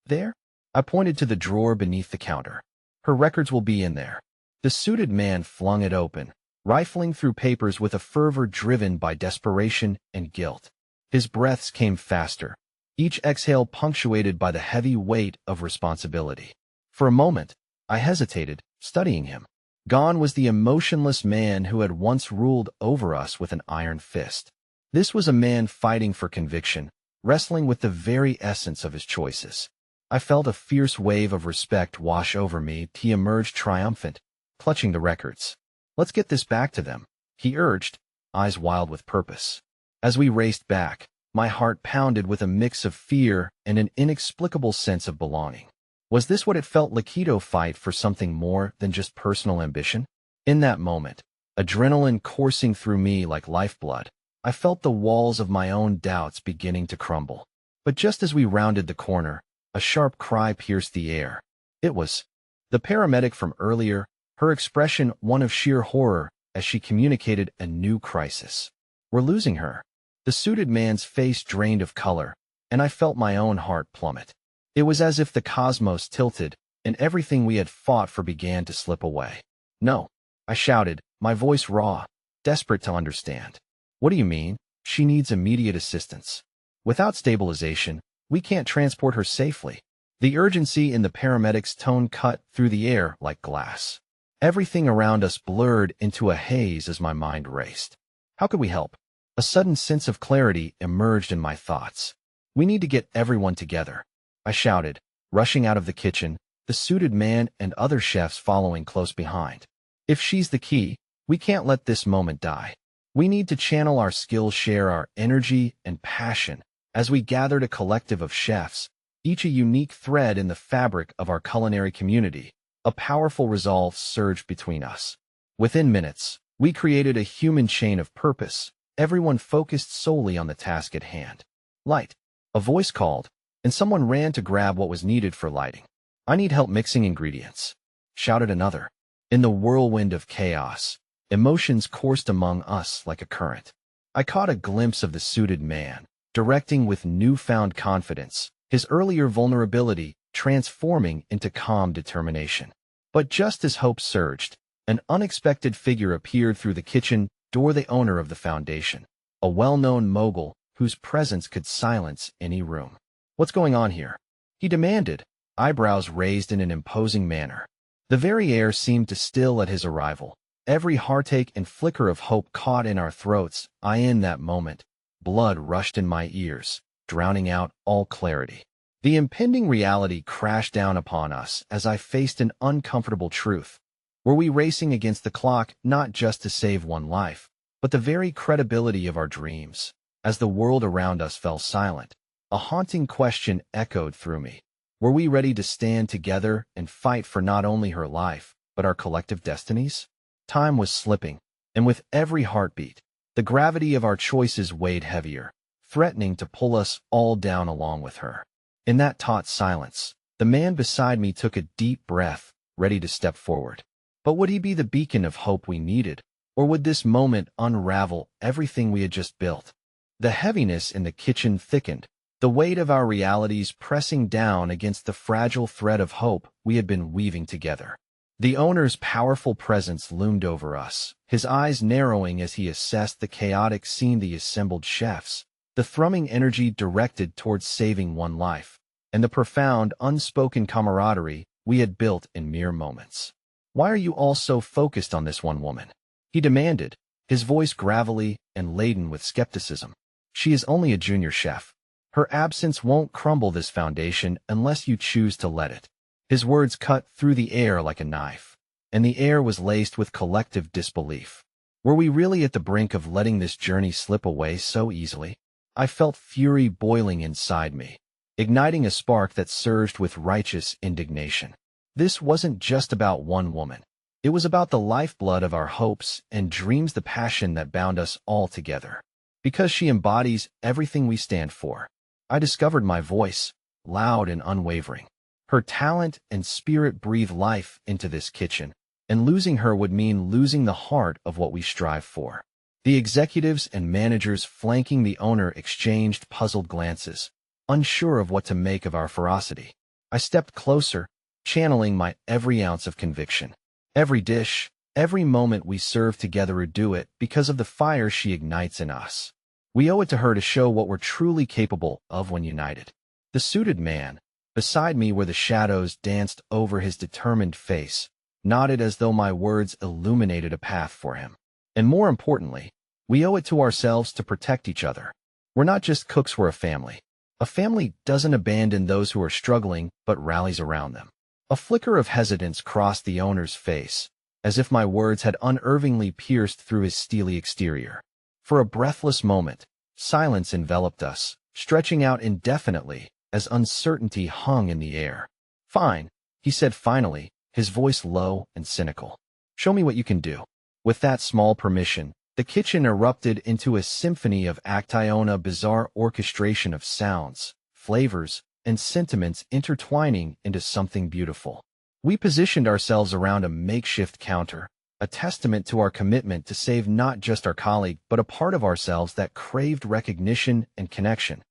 "There?" I pointed to the drawer beneath the counter. "Her records will be in there." The suited man flung it open, rifling through papers with a fervor driven by desperation and guilt. His breaths came faster, each exhale punctuated by the heavy weight of responsibility. For a moment, I hesitated, studying him. Gone was the emotionless man who had once ruled over us with an iron fist. This was a man fighting for conviction, wrestling with the very essence of his choices. I felt a fierce wave of respect wash over me. He emerged triumphant, clutching the records. "Let's get this back to them," he urged, eyes wild with purpose. As we raced back, my heart pounded with a mix of fear and an inexplicable sense of belonging. Was this what it felt like to fight for something more than just personal ambition? In that moment, adrenaline coursing through me like lifeblood, I felt the walls of my own doubts beginning to crumble. But just as we rounded the corner, a sharp cry pierced the air. It was the paramedic from earlier, her expression one of sheer horror as she communicated a new crisis. "We're losing her." The suited man's face drained of color, and I felt my own heart plummet. It was as if the cosmos tilted, and everything we had fought for began to slip away. "No," I shouted, my voice raw, desperate to understand. "What do you mean? She needs immediate assistance. Without stabilization, we can't transport her safely." The urgency in the paramedic's tone cut through the air like glass. Everything around us blurred into a haze as my mind raced. How could we help? A sudden sense of clarity emerged in my thoughts. "We need to get everyone together," I shouted, rushing out of the kitchen, the suited man and other chefs following close behind. "If she's the key, we can't let this moment die. We need to channel our skills, share our energy and passion." As we gathered a collective of chefs, each a unique thread in the fabric of our culinary community, a powerful resolve surged between us. Within minutes, we created a human chain of purpose, everyone focused solely on the task at hand. "Light," a voice called, and someone ran to grab what was needed for lighting. "I need help mixing ingredients," shouted another. In the whirlwind of chaos, emotions coursed among us like a current. I caught a glimpse of the suited man, directing with newfound confidence, his earlier vulnerability transforming into calm determination. But just as hope surged, an unexpected figure appeared through the kitchen door, the owner of the foundation, a well-known mogul whose presence could silence any room. "What's going on here?" he demanded, eyebrows raised in an imposing manner. The very air seemed to still at his arrival, every heartache and flicker of hope caught in our throats. In that moment, blood rushed in my ears, drowning out all clarity. The impending reality crashed down upon us as I faced an uncomfortable truth. Were we racing against the clock not just to save one life, but the very credibility of our dreams? As the world around us fell silent, a haunting question echoed through me. Were we ready to stand together and fight for not only her life, but our collective destinies? Time was slipping, and with every heartbeat, the gravity of our choices weighed heavier, threatening to pull us all down along with her. In that taut silence, the man beside me took a deep breath, ready to step forward. But would he be the beacon of hope we needed, or would this moment unravel everything we had just built? The heaviness in the kitchen thickened, the weight of our realities pressing down against the fragile thread of hope we had been weaving together. The owner's powerful presence loomed over us, his eyes narrowing as he assessed the chaotic scene, the assembled chefs, the thrumming energy directed towards saving one life, and the profound, unspoken camaraderie we had built in mere moments. "Why are you all so focused on this one woman?" he demanded, his voice gravelly and laden with skepticism. "She is only a junior chef. Her absence won't crumble this foundation unless you choose to let it." His words cut through the air like a knife, and the air was laced with collective disbelief. Were we really at the brink of letting this journey slip away so easily? I felt fury boiling inside me, igniting a spark that surged with righteous indignation. This wasn't just about one woman. It was about the lifeblood of our hopes and dreams, the passion that bound us all together. Because she embodies everything we stand for. I discovered my voice, loud and unwavering. Her talent and spirit breathe life into this kitchen, and losing her would mean losing the heart of what we strive for. The executives and managers flanking the owner exchanged puzzled glances, unsure of what to make of our ferocity. I stepped closer, channeling my every ounce of conviction. "Every dish, Every moment we serve together or do it because of the fire she ignites in us. We owe it to her to show what we're truly capable of when united. The suited man, beside me where the shadows danced over his determined face, nodded as though my words illuminated a path for him. And more importantly, we owe it to ourselves to protect each other. We're not just cooks, we're a family. A family doesn't abandon those who are struggling, but rallies around them. A flicker of hesitance crossed the owner's face, as if my words had unerringly pierced through his steely exterior. For a breathless moment, silence enveloped us, stretching out indefinitely, as uncertainty hung in the air. "Fine," he said finally, his voice low and cynical. "Show me what you can do." With that small permission, the kitchen erupted into a symphony of action, a bizarre orchestration of sounds, flavors, and sentiments intertwining into something beautiful. We positioned ourselves around a makeshift counter, a testament to our commitment to save not just our colleague but a part of ourselves that craved recognition and connection.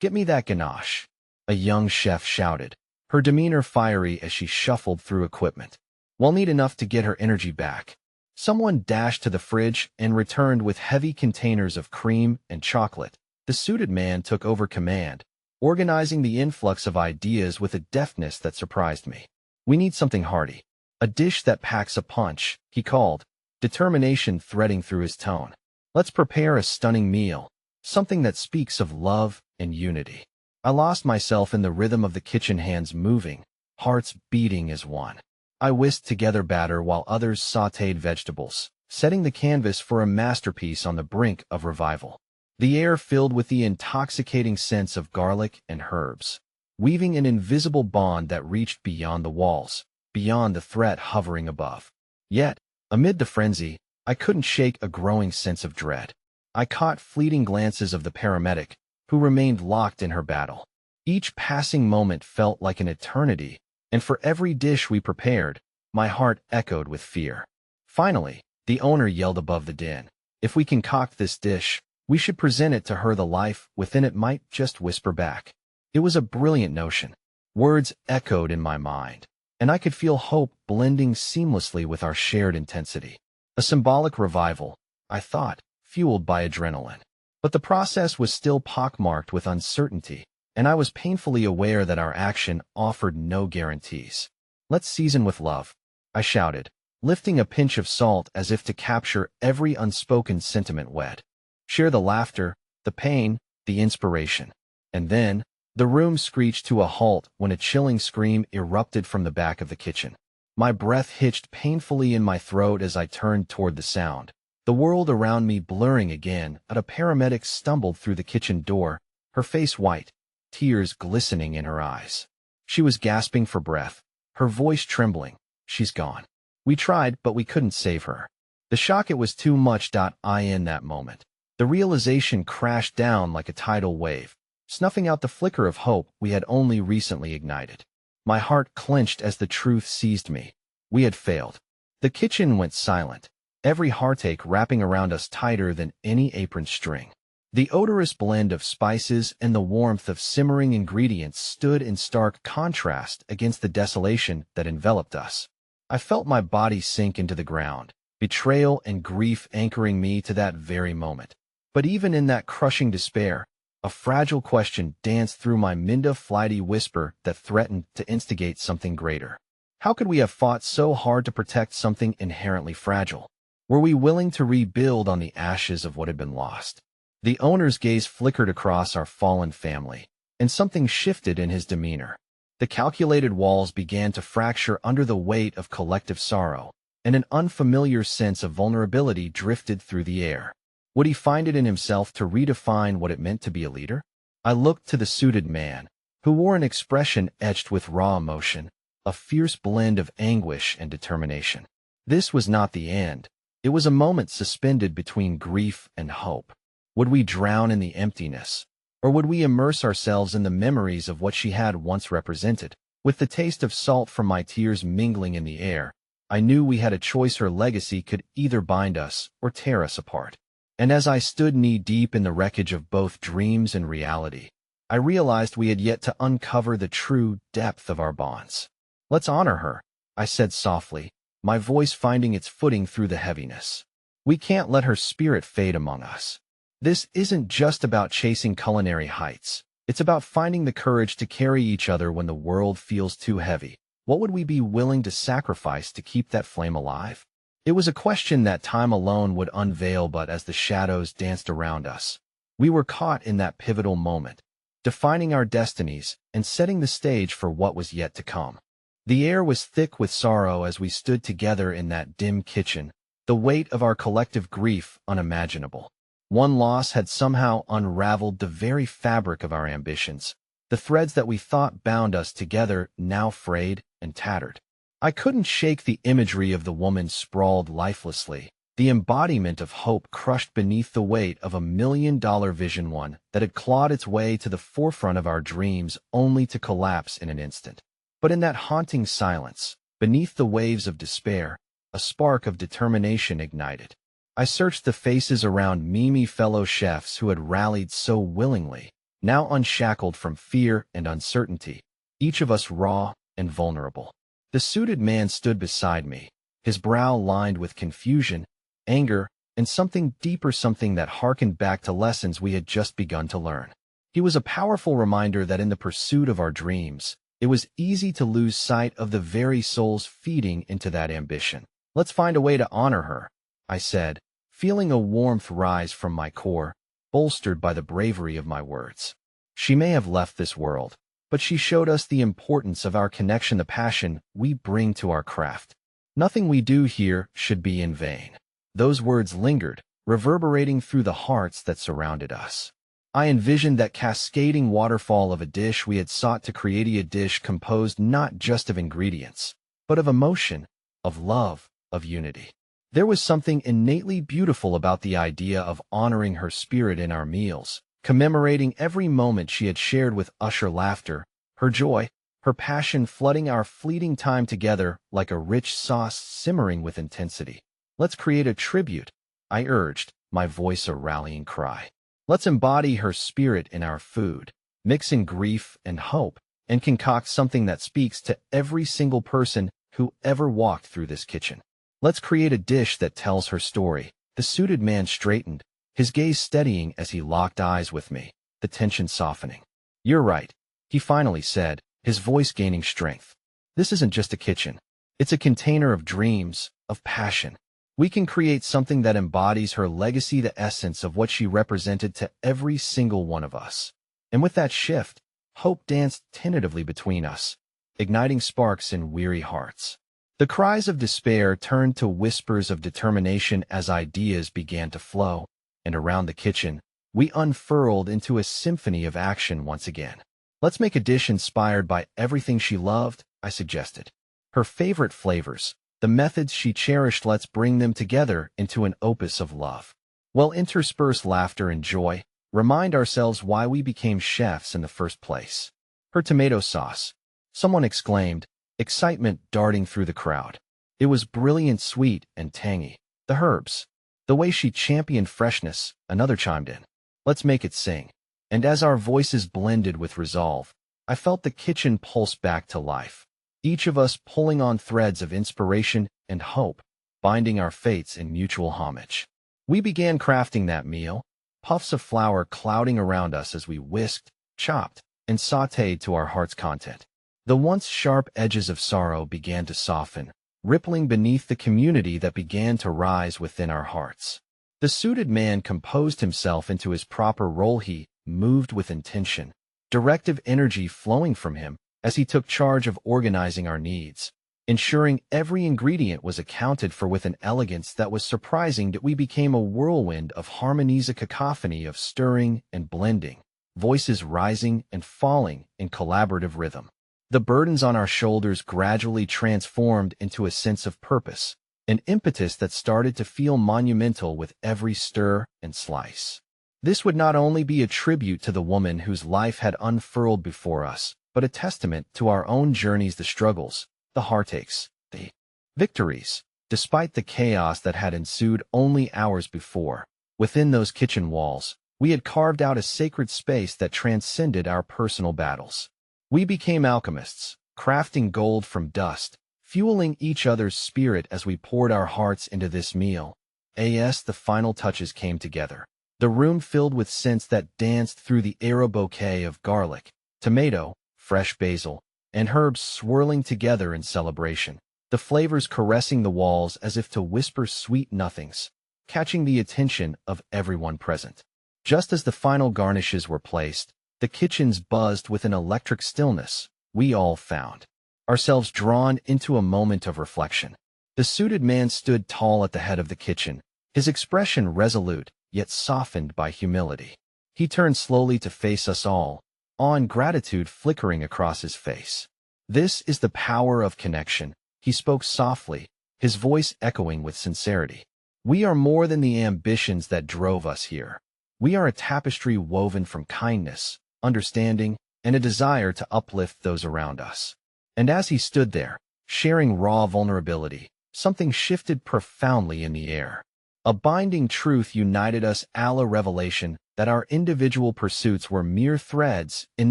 "Get me that ganache," a young chef shouted, her demeanor fiery as she shuffled through equipment. "We'll need enough to get her energy back." Someone dashed to the fridge and returned with heavy containers of cream and chocolate. The suited man took over command, organizing the influx of ideas with a deftness that surprised me. "We need something hearty. A dish that packs a punch," he called, determination threading through his tone. "Let's prepare a stunning meal, something that speaks of love and unity." I lost myself in the rhythm of the kitchen, hands moving, hearts beating as one. I whisked together batter while others sautéed vegetables, setting the canvas for a masterpiece on the brink of revival. The air filled with the intoxicating scents of garlic and herbs, weaving an invisible bond that reached beyond the walls, beyond the threat hovering above. Yet, amid the frenzy, I couldn't shake a growing sense of dread. I caught fleeting glances of the paramedic, who remained locked in her battle. Each passing moment felt like an eternity, and for every dish we prepared, my heart echoed with fear. Finally, the owner yelled above the din, "If we concoct this dish, we should present it to her. The life within it might just whisper back." It was a brilliant notion. Words echoed in my mind, and I could feel hope blending seamlessly with our shared intensity. A symbolic revival, I thought, fueled by adrenaline. But the process was still pockmarked with uncertainty, and I was painfully aware that our action offered no guarantees. "Let's season with love," I shouted, lifting a pinch of salt as if to capture every unspoken sentiment wed. Share the laughter, the pain, the inspiration. And then, the room screeched to a halt when a chilling scream erupted from the back of the kitchen. My breath hitched painfully in my throat as I turned toward the sound, the world around me blurring again. A paramedic stumbled through the kitchen door, her face white, tears glistening in her eyes. She was gasping for breath, her voice trembling. "She's gone. We tried, but we couldn't save her." The shock, it was too much. In that moment, the realization crashed down like a tidal wave, snuffing out the flicker of hope we had only recently ignited. My heart clenched as the truth seized me. We had failed. The kitchen went silent, every heartache wrapping around us tighter than any apron string. The odorous blend of spices and the warmth of simmering ingredients stood in stark contrast against the desolation that enveloped us. I felt my body sink into the ground, betrayal and grief anchoring me to that very moment. But even in that crushing despair, a fragile question danced through my mind, a flighty whisper that threatened to instigate something greater. How could we have fought so hard to protect something inherently fragile? Were we willing to rebuild on the ashes of what had been lost? The owner's gaze flickered across our fallen family, and something shifted in his demeanor. The calculated walls began to fracture under the weight of collective sorrow, and an unfamiliar sense of vulnerability drifted through the air. Would he find it in himself to redefine what it meant to be a leader? I looked to the suited man, who wore an expression etched with raw emotion, a fierce blend of anguish and determination. This was not the end. It was a moment suspended between grief and hope. Would we drown in the emptiness, or would we immerse ourselves in the memories of what she had once represented? With the taste of salt from my tears mingling in the air, I knew we had a choice. Her legacy could either bind us or tear us apart. And as I stood knee-deep in the wreckage of both dreams and reality, I realized we had yet to uncover the true depth of our bonds. "Let's honor her," I said softly, my voice finding its footing through the heaviness. We can't let her spirit fade among us. This isn't just about chasing culinary heights. It's about finding the courage to carry each other when the world feels too heavy. What would we be willing to sacrifice to keep that flame alive? It was a question that time alone would unveil, but as the shadows danced around us, we were caught in that pivotal moment, defining our destinies and setting the stage for what was yet to come. The air was thick with sorrow as we stood together in that dim kitchen, the weight of our collective grief unimaginable. One loss had somehow unraveled the very fabric of our ambitions, the threads that we thought bound us together now frayed and tattered. I couldn't shake the imagery of the woman sprawled lifelessly, the embodiment of hope crushed beneath the weight of $1 million vision, one that had clawed its way to the forefront of our dreams only to collapse in an instant. But in that haunting silence, beneath the waves of despair, a spark of determination ignited. I searched the faces around me, fellow chefs who had rallied so willingly, now unshackled from fear and uncertainty, each of us raw and vulnerable. The suited man stood beside me, his brow lined with confusion, anger, and something deeper, something that harkened back to lessons we had just begun to learn. He was a powerful reminder that in the pursuit of our dreams, it was easy to lose sight of the very souls feeding into that ambition. "Let's find a way to honor her," I said, feeling a warmth rise from my core, bolstered by the bravery of my words. "She may have left this world, but she showed us the importance of our connection, the passion we bring to our craft. Nothing we do here should be in vain." Those words lingered, reverberating through the hearts that surrounded us. I envisioned that cascading waterfall of a dish we had sought to create, a dish composed not just of ingredients, but of emotion, of love, of unity. There was something innately beautiful about the idea of honoring her spirit in our meals, commemorating every moment she had shared with us, her laughter, her joy, her passion flooding our fleeting time together like a rich sauce simmering with intensity. "Let's create a tribute," I urged, my voice a rallying cry. "Let's embody her spirit in our food, mix in grief and hope, and concoct something that speaks to every single person who ever walked through this kitchen. Let's create a dish that tells her story." The suited man straightened, his gaze steadying as he locked eyes with me, the tension softening. "You're right," he finally said, his voice gaining strength. "This isn't just a kitchen. It's a container of dreams, of passion. We can create something that embodies her legacy, the essence of what she represented to every single one of us." And with that shift, hope danced tentatively between us, igniting sparks in weary hearts. The cries of despair turned to whispers of determination as ideas began to flow, and around the kitchen, we unfurled into a symphony of action once again. "Let's make a dish inspired by everything she loved," I suggested. "Her favorite flavors, the methods she cherished, let's bring them together into an opus of love. We'll intersperse laughter and joy, remind ourselves why we became chefs in the first place." "Her tomato sauce," someone exclaimed, excitement darting through the crowd. "It was brilliant, sweet and tangy." "The herbs, the way she championed freshness," another chimed in. "Let's make it sing." And as our voices blended with resolve, I felt the kitchen pulse back to life, each of us pulling on threads of inspiration and hope, binding our fates in mutual homage. We began crafting that meal, puffs of flour clouding around us as we whisked, chopped, and sautéed to our heart's content. The once sharp edges of sorrow began to soften, rippling beneath the community that began to rise within our hearts. The suited man composed himself into his proper role. He moved with intention, directive energy flowing from him as he took charge of organizing our needs, ensuring every ingredient was accounted for with an elegance that was surprising. That we became a whirlwind of harmonies, a cacophony of stirring and blending, voices rising and falling in collaborative rhythm. The burdens on our shoulders gradually transformed into a sense of purpose, an impetus that started to feel monumental with every stir and slice. This would not only be a tribute to the woman whose life had unfurled before us, but a testament to our own journeys, the struggles, the heartaches, the victories. Despite the chaos that had ensued only hours before, within those kitchen walls, we had carved out a sacred space that transcended our personal battles. We became alchemists, crafting gold from dust, fueling each other's spirit as we poured our hearts into this meal. As the final touches came together, the room filled with scents that danced through the air, a bouquet of garlic, tomato, fresh basil, and herbs swirling together in celebration, the flavors caressing the walls as if to whisper sweet nothings, catching the attention of everyone present. Just as the final garnishes were placed, the kitchens buzzed with an electric stillness. We all found ourselves drawn into a moment of reflection. The suited man stood tall at the head of the kitchen, his expression resolute, yet softened by humility. He turned slowly to face us all, awe and gratitude flickering across his face. "This is the power of connection," he spoke softly, his voice echoing with sincerity. "We are more than the ambitions that drove us here. We are a tapestry woven from kindness, understanding, and a desire to uplift those around us." And as he stood there, sharing raw vulnerability, something shifted profoundly in the air. A binding truth united us, a revelation that our individual pursuits were mere threads in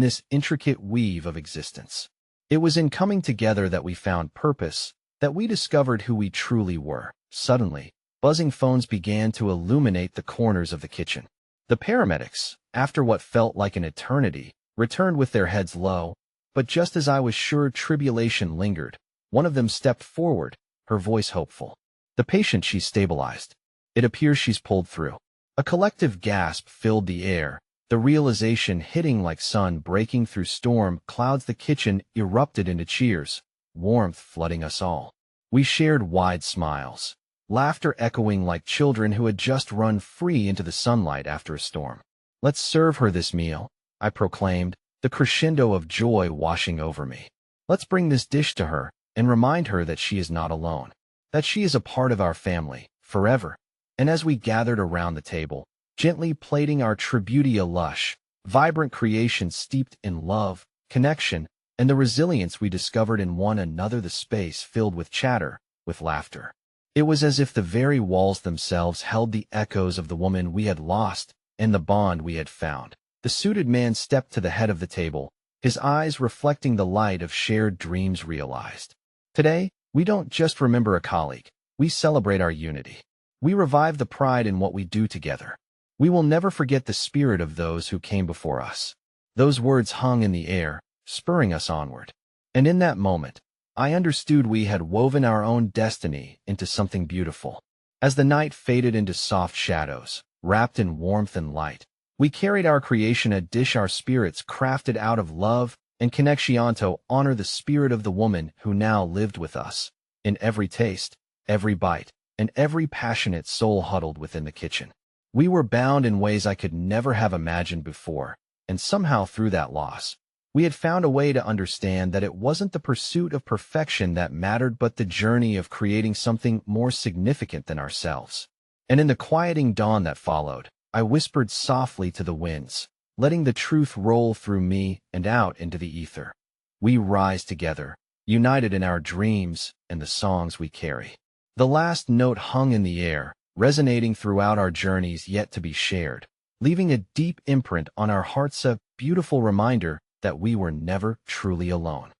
this intricate weave of existence. It was in coming together that we found purpose, that we discovered who we truly were. Suddenly, buzzing phones began to illuminate the corners of the kitchen. The paramedics, after what felt like an eternity, returned with their heads low, but just as I was sure tribulation lingered, one of them stepped forward, her voice hopeful. "The patient, she's stabilized. It appears she's pulled through." A collective gasp filled the air, the realization hitting like sun breaking through storm clouds. The kitchen erupted into cheers, warmth flooding us all. We shared wide smiles, laughter echoing like children who had just run free into the sunlight after a storm. "Let's serve her this meal," I proclaimed, the crescendo of joy washing over me. "Let's bring this dish to her and remind her that she is not alone, that she is a part of our family, forever." And as we gathered around the table, gently plating our tributia, lush, vibrant creation steeped in love, connection, and the resilience we discovered in one another, the space filled with chatter, with laughter. It was as if the very walls themselves held the echoes of the woman we had lost and the bond we had found. The suited man stepped to the head of the table, his eyes reflecting the light of shared dreams realized. "Today, we don't just remember a colleague, we celebrate our unity. We revive the pride in what we do together. We will never forget the spirit of those who came before us." Those words hung in the air, spurring us onward. And in that moment, I understood we had woven our own destiny into something beautiful. As the night faded into soft shadows, wrapped in warmth and light, we carried our creation, a dish our spirits crafted out of love and connection to honor the spirit of the woman who now lived with us, in every taste, every bite, and every passionate soul huddled within the kitchen. We were bound in ways I could never have imagined before, and somehow through that loss, we had found a way to understand that it wasn't the pursuit of perfection that mattered but the journey of creating something more significant than ourselves. And in the quieting dawn that followed, I whispered softly to the winds, letting the truth roll through me and out into the ether. We rise together, united in our dreams and the songs we carry. The last note hung in the air, resonating throughout our journeys yet to be shared, leaving a deep imprint on our hearts, a beautiful reminder that we were never truly alone.